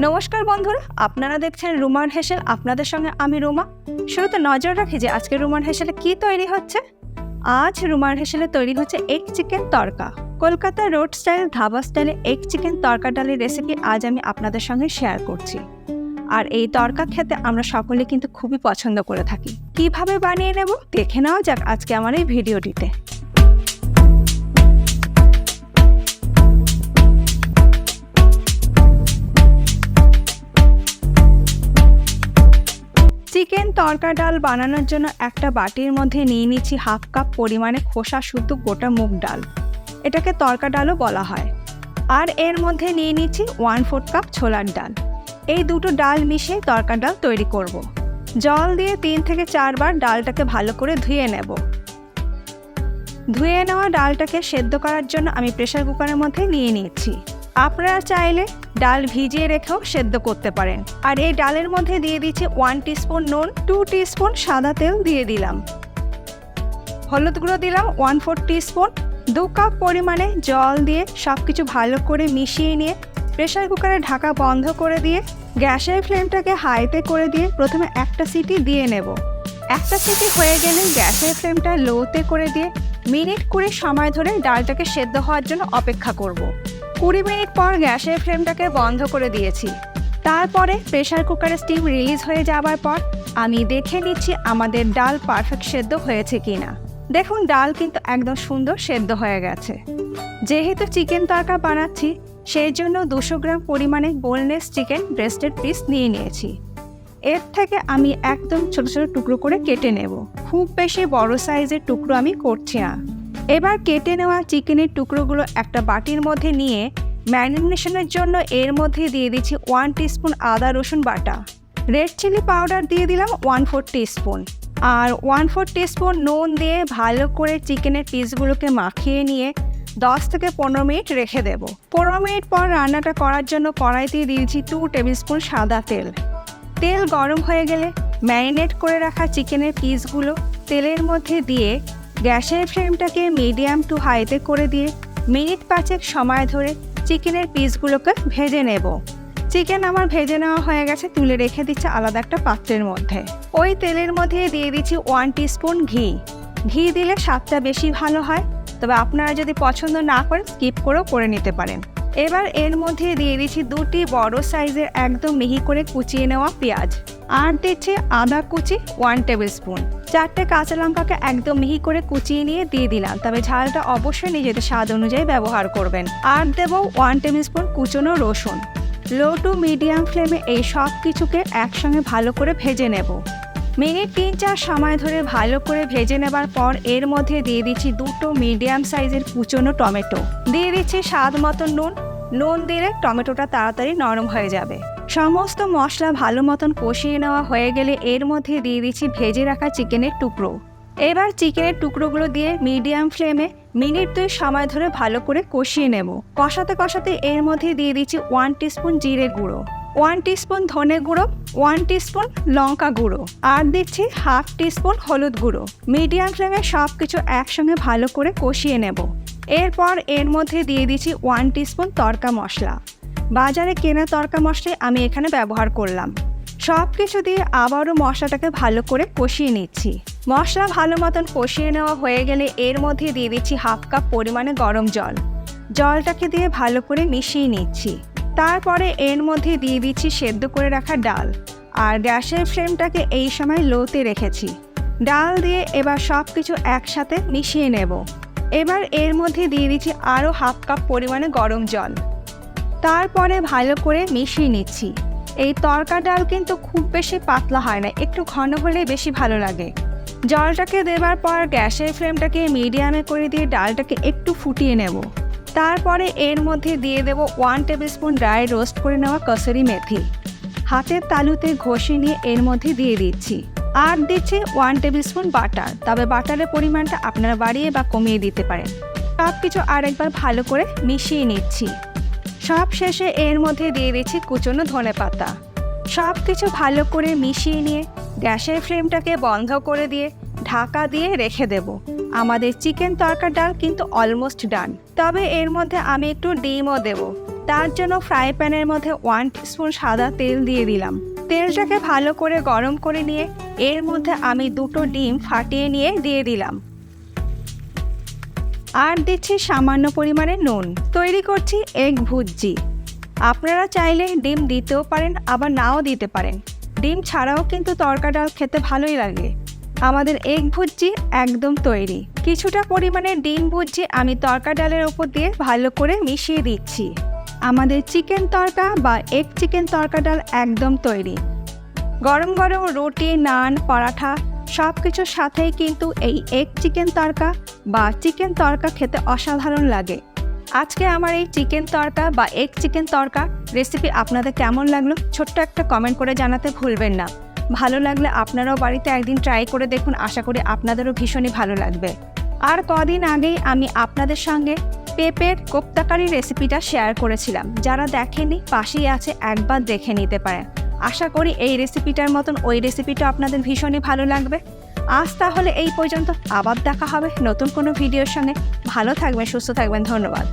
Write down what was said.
নমস্কার বন্ধুরা, আপনারা দেখছেন রুমার হেসেল। আপনাদের সঙ্গে আমি রুমা। শুরুতে নজর রাখি যে আজকে রুমার হেসেলে কি তৈরি হচ্ছে। আজ রুমার হেসেলে তৈরি হচ্ছে এগ চিকেন তড়কা। কলকাতা রোড স্টাইল ধাবা স্টাইলে এগ চিকেন তড়কা ডালের রেসিপি আজ আমি আপনাদের সঙ্গে শেয়ার করছি। আর এই তড়কা খেতে আমরা সকলে কিন্তু খুবই পছন্দ করে থাকি। কিভাবে বানিয়ে নেব দেখে নেওয়া যাক আজকে আমার এই ভিডিওটিতে। চিকেন তড়কা ডাল বানানোর জন্য একটা বাটির মধ্যে নিয়ে নিচ্ছি হাফ কাপ পরিমাণে খোসা শুদ্ধ গোটা মুগ ডাল। এটাকে তড়কা ডালও বলা হয়। আর এর মধ্যে নিয়ে নিচ্ছি 1/4 কাপ ছোলার ডাল। এই দুটো ডাল মিশিয়ে তড়কা ডাল তৈরি করব। জল দিয়ে 3 থেকে 4 বার ডালটাকে ভালো করে ধুয়ে নেব। ধুয়ে নেওয়া ডালটাকে সেদ্ধ করার জন্য আমি প্রেসার কুকারের মধ্যে নিয়ে নিচ্ছি। আপনারা চাইলে ডাল ভিজিয়ে রেখেও সেদ্ধ করতে পারেন। আর এই ডালের মধ্যে দিয়ে দিচ্ছি 1 টিস্পুন নুন, 2 টিস্পুন সাদা তেল দিয়ে দিলাম, হলুদ গুঁড়ো দিলাম 1/4 টিস্পুন, 2 কাপ পরিমাণে জল দিয়ে সব কিছু ভালো করে মিশিয়ে নিয়ে প্রেসার কুকারের ঢাকা বন্ধ করে দিয়ে গ্যাসের ফ্লেমটাকে হাইতে করে দিয়ে প্রথমে একটা সিটি দিয়ে নেব। একটা সিটি হয়ে গেলে গ্যাসের ফ্লেমটা লোতে করে দিয়ে মিনিট 20 সময় ধরে ডালটাকে সেদ্ধ হওয়ার জন্য অপেক্ষা করব। 20 মিনিট পর গ্যাসের ফ্লেমটাকে বন্ধ করে দিয়েছি। তারপরে প্রেসার কুকারের স্টিম রিলিজ হয়ে যাবার পর আমি দেখে নিচ্ছি আমাদের ডাল পারফেক্ট সেদ্ধ হয়েছে কিনা। দেখুন ডাল কিন্তু একদম সুন্দর সেদ্ধ হয়ে গেছে। যেহেতু চিকেন তড়কা বানাচ্ছি সেই জন্য 200 গ্রাম পরিমাণে বোনলেস চিকেন ব্রেস্টেড পিস নিয়ে নিয়েছি। এর থেকে আমি একদম ছোট ছোট টুকরো করে কেটে নেব। খুব বেশি বড় সাইজের টুকরো আমি করছি না। এবার কেটে নেওয়া চিকেনের টুকরোগুলো একটা বাটির মধ্যে নিয়ে ম্যারিনেশনের জন্য এর মধ্যে দিয়ে দিচ্ছি 1 টিস্পুন আদা রসুন বাটা, রেড চিলি পাউডার দিয়ে দিলাম 1/4 টিস্পুন, আর 1/4 টিস্পুন নুন দিয়ে ভালো করে চিকেনের পিসগুলোকে মাখিয়ে নিয়ে 10 থেকে 15 মিনিট রেখে দেব। 15 মিনিট পর রান্নাটা করার জন্য কড়াইতে দিয়েছি 2 টেবিলস্পুন সাদা তেল। তেল গরম হয়ে গেলে ম্যারিনেট করে রাখা চিকেনের পিসগুলো তেলের মধ্যে দিয়ে গ্যাসের ফ্লেমটাকে মিডিয়াম টু হাইতে করে দিয়ে মিনিট 5 সময় ধরে চিকেনের পিসগুলোকে ভেজে নেব। চিকেন আমার ভেজে নেওয়া হয়ে গেছে, তুলে রেখে দিচ্ছে আলাদা একটা পাত্রের মধ্যে। ওই তেলের মধ্যে দিয়ে দিচ্ছি 1 টিস্পুন ঘি। ঘি দিলে স্বাদটা বেশি ভালো হয়, তবে আপনারা যদি পছন্দ না করেন স্কিপ করেও করে নিতে পারেন। এবার এর মধ্যে দিয়ে দিচ্ছি 2টি বড় সাইজের একদম মিহি করে কুচিয়ে নেওয়া পেঁয়াজ, আর দিচ্ছি আদা কুচি 1 টেবিল স্পুন। 4টে কাঁচা লঙ্কাকে একদম মিহি করে কুচিয়ে নিয়ে দিয়ে দিলাম, তবে ঝালটা অবশ্যই নিজেদের স্বাদ অনুযায়ী ব্যবহার করবেন। আর দেব 1 টেবিল স্পুন কুচনো রসুন। লো টু মিডিয়াম ফ্লেমে এই সব কিছুকে একসঙ্গে ভালো করে ভেজে নেব। মিনিট 3-4 সময় ধরে ভালো করে ভেজে নেবার পর এর মধ্যে দিয়ে দিচ্ছি 2টো মিডিয়াম সাইজের কুচনো টমেটো, দিয়ে দিচ্ছি স্বাদ মতো নুন। নুন দিলে টমেটোটা তাড়াতাড়ি নরম হয়ে যাবে। সমস্ত মশলা ভালো মতন কষিয়ে নেওয়া হয়ে গেলে এর মধ্যে দিয়ে দিচ্ছি ভেজে রাখা চিকেনের টুকরো। এবার চিকেনের টুকরোগুলো দিয়ে মিডিয়াম ফ্লেমে মিনিট 2 সময় ধরে ভালো করে কষিয়ে নেব। কষাতে কষাতে এর মধ্যে দিয়ে দিচ্ছি 1 টিস্পুন জিরে গুঁড়ো, 1 টিস্পুন ধনে গুঁড়ো, 1 টিস্পুন লঙ্কা গুঁড়ো, আর দিচ্ছি 1/2 টিস্পুন হলুদ গুঁড়ো। মিডিয়াম ফ্লেমে সব কিছু একসঙ্গে ভালো করে কষিয়ে নেব। এরপর এর মধ্যে দিয়ে দিচ্ছি 1 টিস্পুন তড়কা মশলা। বাজারে কেনা তড়কা মশলাই আমি এখানে ব্যবহার করলাম। সব কিছু দিয়ে আবারও মশলাটাকে ভালো করে কষিয়ে নিচ্ছি। মশলা ভালো মতন কষিয়ে নেওয়া হয়ে গেলে এর মধ্যে দিয়ে দিচ্ছি 1/2 কাপ পরিমাণে গরম জল। জলটাকে দিয়ে ভালো করে মিশিয়ে নিচ্ছি। তারপরে এর মধ্যে দিয়ে দিচ্ছি সেদ্ধ করে রাখা ডাল, আর গ্যাসের ফ্লেমটাকে এই সময় লোতে রেখেছি। ডাল দিয়ে এবার সব কিছু একসাথে মিশিয়ে নেব। এবার এর মধ্যে দিয়ে দিচ্ছি আরও 1/2 কাপ পরিমাণে গরম জল। তারপরে ভালো করে মিশিয়ে নিচ্ছি। এই তড়কা ডাল কিন্তু খুব বেশি পাতলা হয় না, একটু ঘন হলে বেশি ভালো লাগে। জলটাকে দেবার পর গ্যাসের ফ্লেমটাকে মিডিয়ামে করে দিয়ে ডালটাকে একটু ফুটিয়ে নেব। তারপরে এর মধ্যে দিয়ে দেব 1 টেবিল স্পুন ড্রাই রোস্ট করে নেওয়া কসুরি মেথি। হাতের তালুতে ঘষে নিয়ে এর মধ্যে দিয়ে দিচ্ছি। আর দিচ্ছি 1 টেবিল স্পুন বাটার, তবে বাটারের পরিমাণটা আপনারা বাড়িয়ে বা কমিয়ে দিতে পারেন। সব কিছু আরেকবার ভালো করে মিশিয়ে নিচ্ছি। সব শেষে এর মধ্যে দিয়ে দিচ্ছি কুচনো ধনেপাতা। সব কিছু ভালো করে মিশিয়ে নিয়ে গ্যাসের ফ্লেমটাকে বন্ধ করে দিয়ে ঢাকা দিয়ে রেখে দেব। আমাদের চিকেন তড়কা ডাল কিন্তু অলমোস্ট ডান, তবে এর মধ্যে আমি একটু ডিমও দেব। তার জন্য ফ্রাই প্যানের মধ্যে 1 টিস্পুন সাদা তেল দিয়ে দিলাম। তেলটাকে ভালো করে গরম করে নিয়ে এর মধ্যে আমি 2টো ডিম ফাটিয়ে নিয়ে দিয়ে দিলাম। আর দিচ্ছি সামান্য পরিমাণে নুন। তৈরি করছি এগ ভুর্জি। আপনারা চাইলে ডিম দিতেও পারেন, আবার নাও দিতে পারেন। ডিম ছাড়াও কিন্তু তড়কা ডাল খেতে ভালোই লাগে। আমাদের এগ ভুর্জি একদম তৈরি। কিছুটা পরিমাণে ডিম ভুর্জি আমি তড়কা ডালের উপর দিয়ে ভালো করে মিশিয়ে দিচ্ছি। আমাদের চিকেন তড়কা বা এগ চিকেন তড়কা ডাল একদম তৈরি। গরম গরম রুটি, নান, পরাঠা সব কিছুর সাথেই কিন্তু এই এগ চিকেন তড়কা বা চিকেন তড়কা খেতে অসাধারণ লাগে। আজকে আমার এই চিকেন তড়কা বা এগ চিকেন তড়কা রেসিপি আপনাদের কেমন লাগলো ছোট্ট একটা কমেন্ট করে জানাতে ভুলবেন না। ভালো লাগলে আপনারাও বাড়িতে একদিন ট্রাই করে দেখুন, আশা করি আপনাদেরও ভীষণই ভালো লাগবে। আর কদিন আগেই আমি আপনাদের সঙ্গে পেঁপের কোপ্তাকারি রেসিপিটা শেয়ার করেছিলাম। যারা দেখেনি পাশেই আছে, একবার দেখে নিতে পারেন। আশা করি এই রেসিপিটার মতন ওই রেসিপিটা আপনাদের ভীষণই ভালো লাগবে। আজ তাহলে এই পর্যন্ত, আবার দেখা হবে নতুন কোনো ভিডিওর সঙ্গে। ভালো থাকবেন, সুস্থ থাকবেন, ধন্যবাদ।